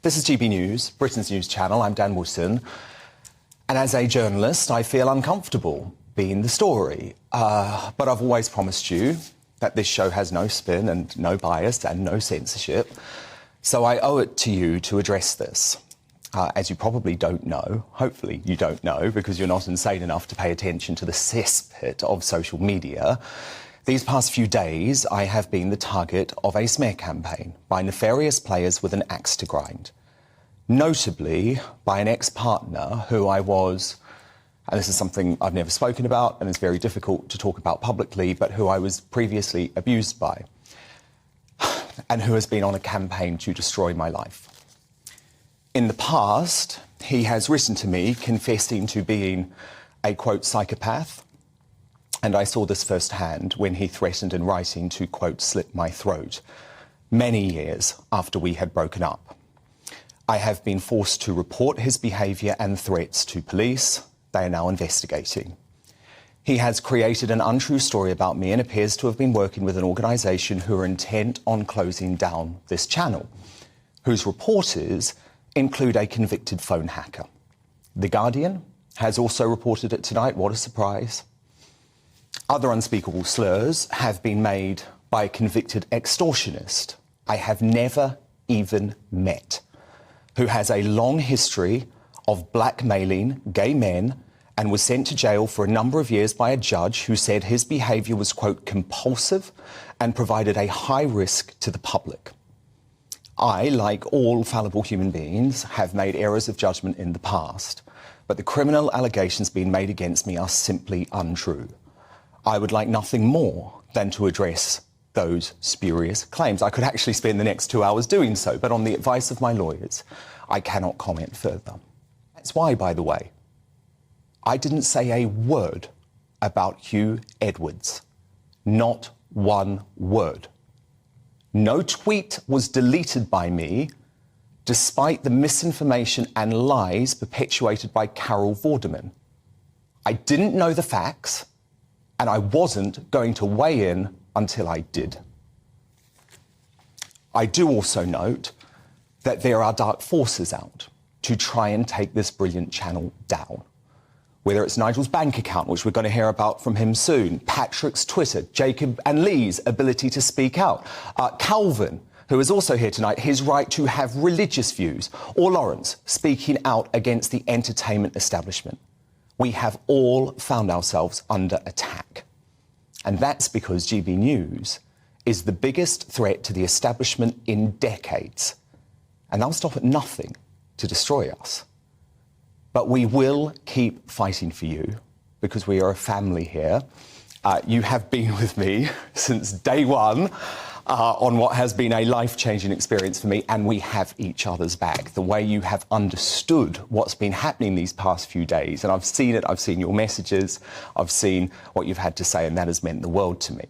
This is GB News, Britain's news channel. I'm Dan Wooton. And as a journalist, I feel uncomfortable being the story. But I've always promised you that this show has no spin and no bias and no censorship. So I owe it to you to address this. As you probably don't know, hopefully you don't know, because you're not insane enough to pay attention to the cesspit of social media, these past few days I have been the target of a smear campaign by nefarious players with an axe to grind. Notably by an ex-partner who I was, and this is something I've never spoken about and it's very difficult to talk about publicly, but who I was previously abused by, and who has been on a campaign to destroy my life. In the past, he has written to me confessing to being a, quote, psychopath, and I saw this firsthand when he threatened in writing to, quote, slit my throat, many years after we had broken up. I have been forced to report his behaviour and threats to police. They are now investigating. He has created an untrue story about me and appears to have been working with an organisation who are intent on closing down this channel, whose reporters include a convicted phone hacker. The Guardian has also reported it tonight. What a surprise. Other unspeakable slurs have been made by a convicted extortionist I have never even met, who has a long history of blackmailing gay men and was sent to jail for a number of years by a judge who said his behaviour was, quote, compulsive and provided a high risk to the public. I, like all fallible human beings, have made errors of judgment in the past, but the criminal allegations being made against me are simply untrue. I would like nothing more than to address those spurious claims. I could actually spend the next 2 hours doing so, but on the advice of my lawyers, I cannot comment further. That's why, by the way, I didn't say a word about Hugh Edwards. Not one word. No tweet was deleted by me, despite the misinformation and lies perpetuated by Carol Vorderman. I didn't know the facts, and I wasn't going to weigh in until I did. I do also note that there are dark forces out to try and take this brilliant channel down. Whether it's Nigel's bank account, which we're going to hear about from him soon, Patrick's Twitter, Jacob and Lee's ability to speak out, Calvin, who is also here tonight, his right to have religious views, or Lawrence speaking out against the entertainment establishment. We have all found ourselves under attack. And that's because GB News is the biggest threat to the establishment in decades. And they'll stop at nothing to destroy us. But we will keep fighting for you because we are a family here. You have been with me since day one on what has been a life-changing experience for me, and we have each other's back. The way you have understood what's been happening these past few days, and I've seen it, I've seen your messages, I've seen what you've had to say, and that has meant the world to me.